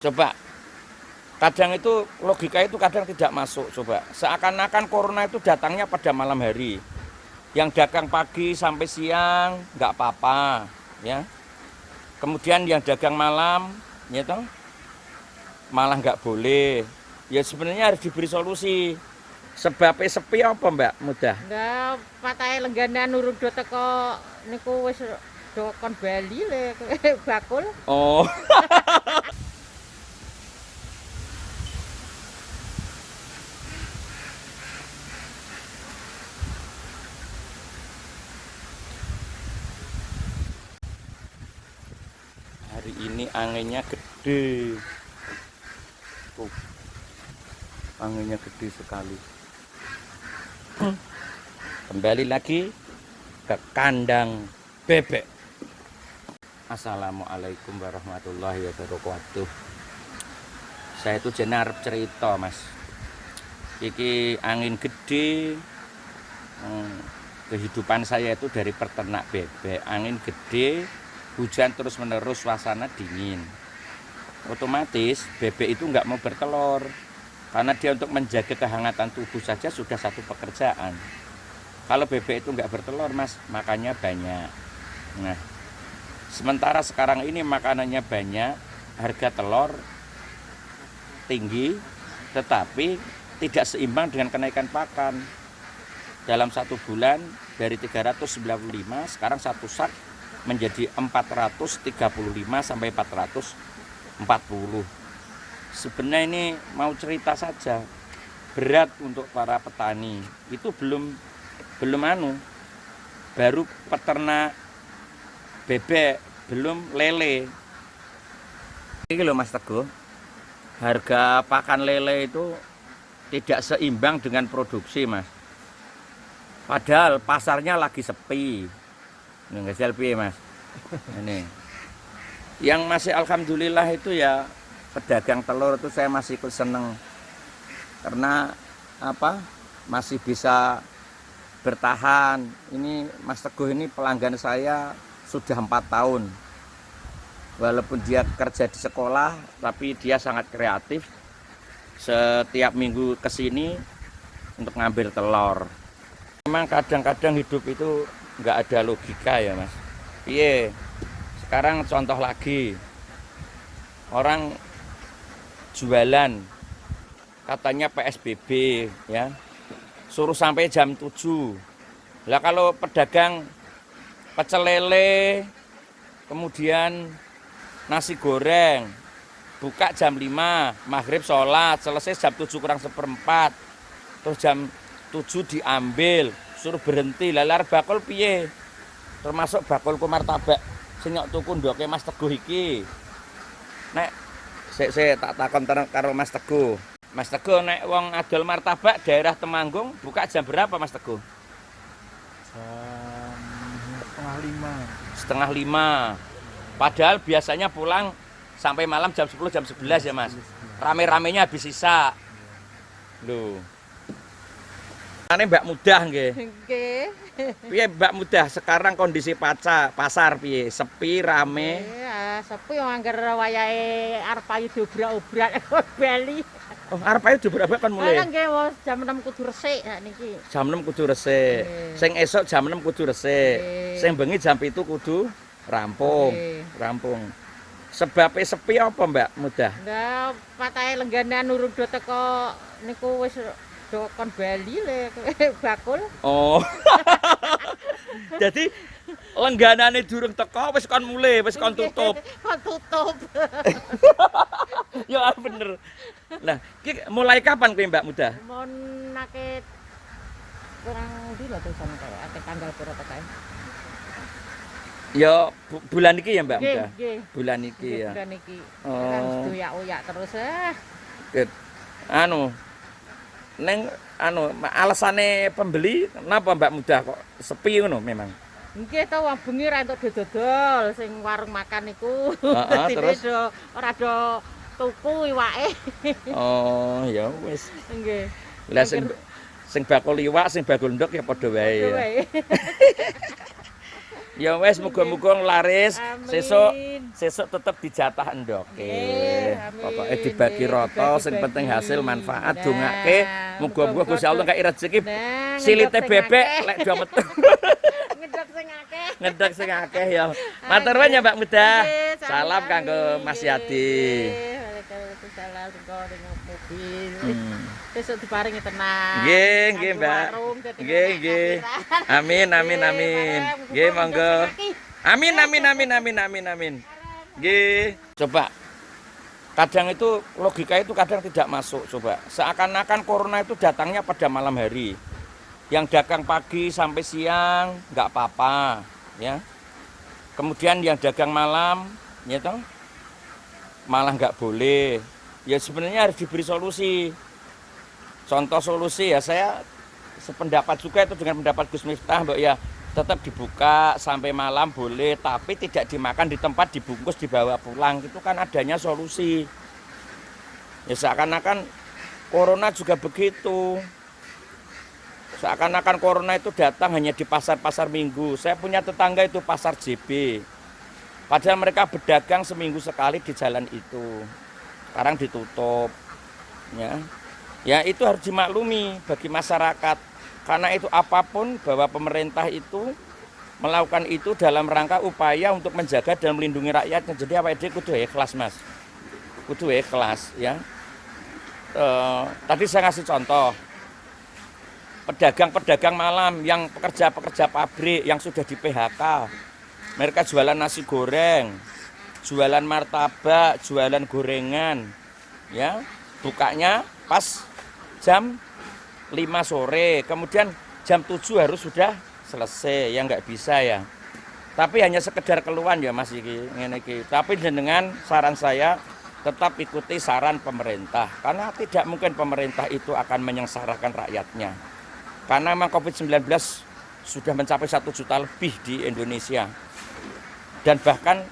Coba, kadang itu logika itu kadang tidak masuk. Coba, seakan-akan corona itu datangnya pada malam hari. Yang dagang pagi sampai siang nggak apa-apa, ya. Kemudian yang dagang malam, ya toh, malah nggak boleh. Ya sebenarnya harus diberi solusi. Sebabnya sepi apa Mbak Mudah? Lah patahe lengganan urung do teko niku wis do kon Bali le bakul. Oh, hari ini anginnya gede. Tuh, anginnya gede sekali. Kembali lagi ke kandang bebek. Assalamualaikum warahmatullahi wabarakatuh. Saya itu jenar cerita mas. Iki angin gede. Kehidupan saya itu dari peternak bebek. Angin gede, hujan terus menerus, suasana dingin. Otomatis bebek itu nggak mau bertelur. Karena dia untuk menjaga kehangatan tubuh saja sudah satu pekerjaan. Kalau bebek itu nggak bertelur mas, makannya banyak. Nah, sementara sekarang ini makanannya banyak, harga telur tinggi, tetapi tidak seimbang dengan kenaikan pakan. Dalam satu bulan dari 395 sekarang satu sak menjadi 435 sampai 440. Sebenarnya ini mau cerita saja, berat untuk para petani. Itu belum baru peternak bebek, belum lele. Ini loh Mas Teguh, harga pakan lele itu tidak seimbang dengan produksi Mas. Padahal pasarnya lagi sepi. Ini nggak selfie Mas. Ini yang masih alhamdulillah itu ya pedagang telur itu saya masih ikut seneng. Karena apa? Masih bisa bertahan. Ini Mas Teguh ini pelanggan saya sudah 4 tahun. Walaupun dia kerja di sekolah, tapi dia sangat kreatif. Setiap minggu kesini untuk ngambil telur. Memang kadang-kadang hidup itu nggak ada logika ya mas. Iya. Sekarang contoh lagi, orang jualan katanya PSBB ya, suruh sampai jam 7. Lah kalau pedagang pecel lele, kemudian nasi goreng, buka jam 5, maghrib sholat, selesai jam 7 kurang seperempat, terus jam 7 diambil, suruh berhenti, lalar bakul piye? Termasuk bakulku martabak, senyok tuku ndoke Mas Teguh iki. Nek, saya tak takon karo Mas Teguh. Mas Teguh, nek wong adol martabak daerah Temanggung, buka jam berapa Mas Teguh? Jam setengah 5. Setengah 5. Padahal biasanya pulang sampai malam jam 10, jam 11 ya mas. Rame-ramenya habis sisa. Loh. Ini Mbak Mudah nggih. Nggih. Piye Mbak Mudah sekarang kondisi pasar piye? Sepi, rame. Ya, sepi wong angger wayahe arep ayu diobrak-obrak kon Bali. Oh, arep ae diberapa kan Lah mulai? nggih wis jam 6 kudu resik niki. Jam 6 kudu resik. Nggih. Sing esok jam 6 kudu resik. Nggih. Sing bengi jam 7 kudu rampung. Nggih. Rampung. Sebabnya sepi apa Mbak Mudah? Lah patahe lengganan urung do teko niku wis do kon Bali le bakul. Oh. Jadi lengganane durung teko wis kon mulai, wis kon tutup. Kon tutup. Ya bener. Nah, iki mulai kapan kuwi Mbak Mudah? Mon nake kurang ndi lho tulisan kae ate tanggal pira to kae. Ya bulan iki ya Mbak Nggih, Mudah. nggih. Bulan iki ya. Bulan iki. Oh. Kan doyak-oyak terus Anu neng alasane pembeli kenapa Mbak Mudah kok sepi ngono memang? Nggih to wong bengi ra entuk dodol sing warung makan niku. Heeh, terus? Ora do tuku iwake. Oh, ya wis. Nggih. Lah sing bakul iwak, sing bakul nduk ya padha wae ya. Ya wes muga-muga laris. Amin. Sesuk tetep dijatah endoke. Nggih, amin. Pokoke dibagi rata, sing penting hasil manfaat dongake. Muga-muga Gusti Allah ngkai rezeki. Nah, Silite ngedok sing bebek akeh. lek do metu. Ngedok sing akeh. Ngedek sing akeh ya. Matur nuwun ya Mbak Muda. Nggih, Salam sami-sami. kanggo Mas Yadi. Nggih, waalaikumsalam engko dengan mobil. Besok diparingi tenang. Nggih, nggih, Nganggo Mbak. warung, dadi Nggih, enak nggih. akhiran. Amin, amin, Nggih, amin. bareng, Nggih, muga-muga monggo. ngedok sing akeh. Amin. Nggih. Coba. Kadang itu logika itu kadang tidak masuk coba. Seakan-akan corona itu datangnya pada malam hari. Yang dagang pagi sampai siang nggak apa-apa, ya. Kemudian yang dagang malam, ya toh, malah nggak boleh. Ya sebenarnya harus diberi solusi. Contoh solusi ya saya sependapat juga itu dengan pendapat Gus Miftah, Mbak ya. Tetap dibuka sampai malam boleh, tapi tidak dimakan di tempat, dibungkus dibawa pulang. Itu kan adanya solusi. Ya seakan-akan corona juga begitu. Seakan-akan corona itu datang hanya di pasar-pasar minggu. Saya punya tetangga itu pasar JB. Padahal mereka berdagang seminggu sekali di jalan itu. Sekarang ditutup. Ya itu harus dimaklumi bagi masyarakat. Karena itu apapun bahwa pemerintah itu melakukan itu dalam rangka upaya untuk menjaga dan melindungi rakyatnya. Jadi apa itu kudu ikhlas Mas. Kudu ikhlas ya. Tadi saya ngasih contoh. Pedagang-pedagang malam yang pekerja-pekerja pabrik yang sudah di PHK. Mereka jualan nasi goreng, jualan martabak, jualan gorengan. Ya, bukanya pas jam 5 sore, kemudian jam 7 harus sudah selesai, ya nggak bisa ya. Tapi hanya sekedar keluhan ya Mas iki. Tapi dengan saran saya tetap ikuti saran pemerintah, karena tidak mungkin pemerintah itu akan menyengsarakan rakyatnya. Karena memang COVID-19 sudah mencapai 1 juta lebih di Indonesia. Dan bahkan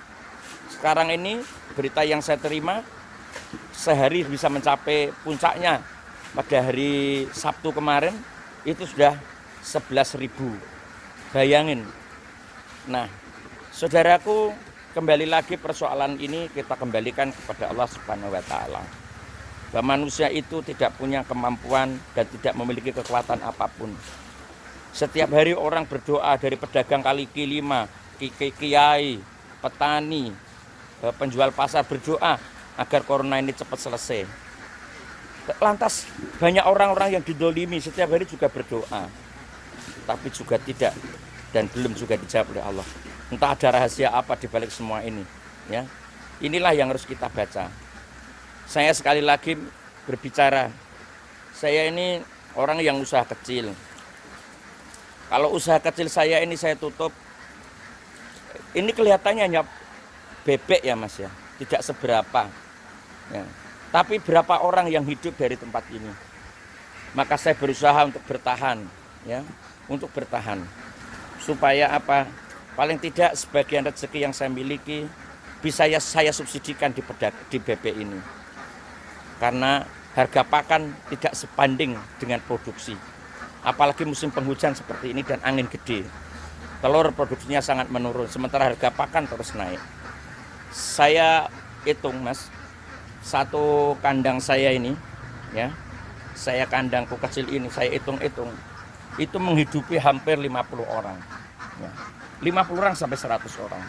sekarang ini berita yang saya terima sehari bisa mencapai puncaknya. Pada hari Sabtu kemarin itu sudah 11.000. Bayangin. Nah, saudaraku, kembali lagi persoalan ini kita kembalikan kepada Allah Subhanahu wa taala. Bahwa manusia itu tidak punya kemampuan dan tidak memiliki kekuatan apapun. Setiap hari orang berdoa, dari pedagang kaki lima, kiai, petani, penjual pasar berdoa agar corona ini cepat selesai. Lantas banyak orang-orang yang didolimi setiap hari juga berdoa, tapi juga tidak dan belum juga dijawab oleh Allah. Entah ada rahasia apa di balik semua ini, ya. Inilah yang harus kita baca. Saya sekali lagi berbicara, saya ini orang yang usaha kecil. Kalau usaha kecil saya ini saya tutup, ini kelihatannya hanya bebek ya Mas ya, tidak seberapa. Ya. Tapi berapa orang yang hidup dari tempat ini? Maka saya berusaha untuk bertahan, ya, untuk bertahan. Supaya apa? Paling tidak sebagian rezeki yang saya miliki bisa saya subsidikan di bebek ini. Karena harga pakan tidak sebanding dengan produksi. Apalagi musim penghujan seperti ini dan angin gede. Telur produksinya sangat menurun, sementara harga pakan terus naik. Saya hitung Mas, satu kandang saya ini, ya, saya kandangku kecil ini, saya hitung-hitung, itu menghidupi hampir 50 orang. Ya. 50 orang sampai 100 orang.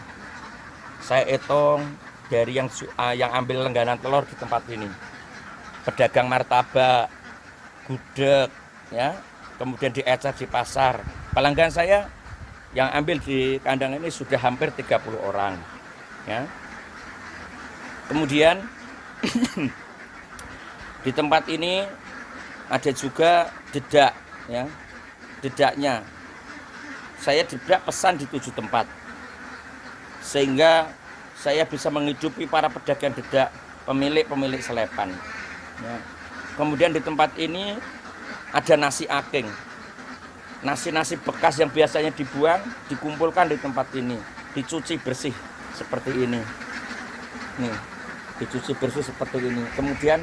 Saya hitung dari yang ambil langganan telur di tempat ini. Pedagang martabak, gudeg, ya, kemudian diecer di pasar. Pelanggan saya yang ambil di kandang ini sudah hampir 30 orang. Ya. Kemudian di tempat ini ada juga dedak, ya, dedaknya. Saya dedak pesan di 7 tempat, sehingga saya bisa menghidupi para pedagang dedak, pemilik selepan. Ya. Kemudian di tempat ini ada nasi aking, nasi bekas yang biasanya dibuang, dikumpulkan di tempat ini, dicuci bersih seperti ini. Nih, dicuci bersih seperti ini. Kemudian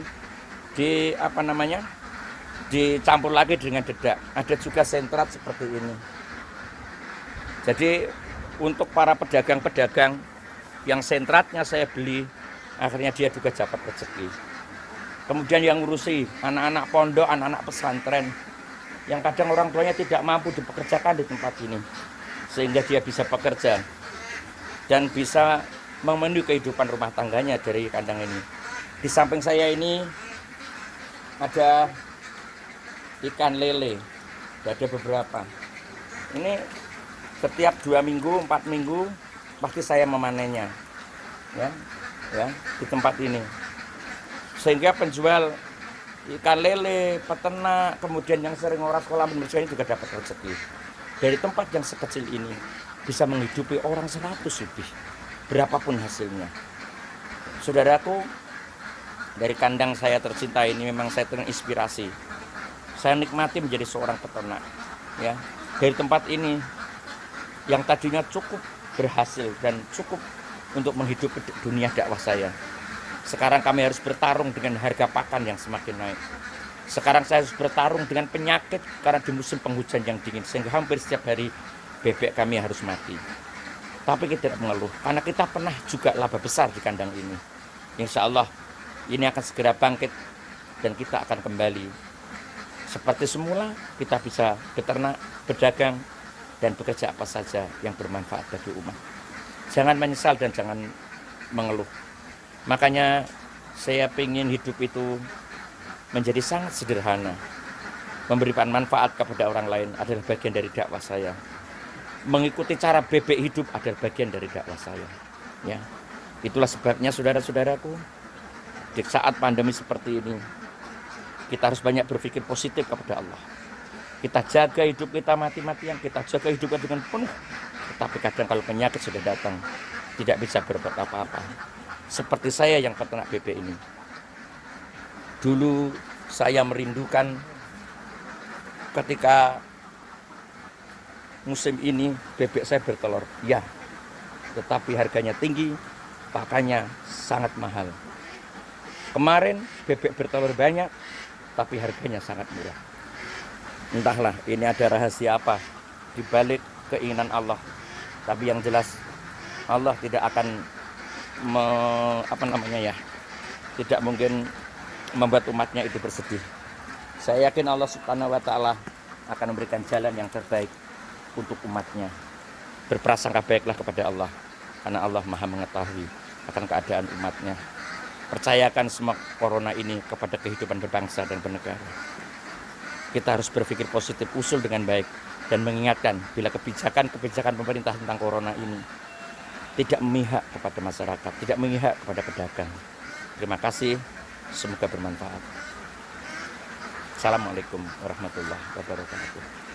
dicampur lagi dengan dedak. Ada juga sentrat seperti ini. Jadi untuk para pedagang-pedagang yang sentratnya saya beli, akhirnya dia juga dapat rezeki. Kemudian yang ngurusi anak-anak pondok, anak-anak pesantren, yang kadang orang tuanya tidak mampu dipekerjakan di tempat ini, sehingga dia bisa bekerja dan bisa memenuhi kehidupan rumah tangganya dari kandang ini. Di samping saya ini ada ikan lele, ada beberapa. Ini setiap 2 minggu, 4 minggu pasti saya memanennya, ya di tempat ini. Sehingga penjual ikan lele, peternak, kemudian yang sering orang sekolah menurut ini juga dapat rezeki. Dari tempat yang sekecil ini bisa menghidupi orang 100 lebih, berapapun hasilnya. Saudaraku, dari kandang saya tercinta ini memang saya terinspirasi. Saya nikmati menjadi seorang peternak, ya. Dari tempat ini yang tadinya cukup berhasil dan cukup untuk menghidupi dunia dakwah saya. Sekarang kami harus bertarung dengan harga pakan yang semakin naik. Sekarang saya harus bertarung dengan penyakit karena di musim penghujan yang dingin, sehingga hampir setiap hari bebek kami harus mati. Tapi kita tidak mengeluh, karena kita pernah juga laba besar di kandang ini. Insya Allah ini akan segera bangkit dan kita akan kembali seperti semula. Kita bisa beternak, berdagang, dan bekerja apa saja yang bermanfaat bagi umat. Jangan menyesal dan jangan mengeluh. Makanya saya ingin hidup itu menjadi sangat sederhana. Memberikan manfaat kepada orang lain adalah bagian dari dakwah saya. Mengikuti cara bebek hidup adalah bagian dari dakwah saya. Ya, itulah sebabnya saudara-saudaraku, di saat pandemi seperti ini, kita harus banyak berpikir positif kepada Allah. Kita jaga hidup kita mati-matian, kita jaga hidup kita dengan penuh. Tetapi kadang kalau penyakit sudah datang, tidak bisa berbuat apa-apa. Seperti saya yang peternak bebek ini. Dulu saya merindukan ketika musim ini bebek saya bertelur. Ya, tetapi harganya tinggi, pakannya sangat mahal. Kemarin bebek bertelur banyak, tapi harganya sangat murah. Entahlah ini ada rahasia apa di balik keinginan Allah. Tapi yang jelas Allah tidak akan tidak mungkin membuat umatnya itu bersedih. Saya yakin Allah Subhanahu wa Ta'ala akan memberikan jalan yang terbaik untuk umatnya. Berprasangka baiklah kepada Allah, karena Allah Maha mengetahui akan keadaan umatnya. Percayakan semua corona ini kepada kehidupan berbangsa dan bernegara. Kita harus berpikir positif, usul dengan baik, dan mengingatkan bila kebijakan pemerintah tentang corona ini tidak memihak kepada masyarakat, tidak memihak kepada pedagang. Terima kasih, semoga bermanfaat. Assalamualaikum warahmatullahi wabarakatuh.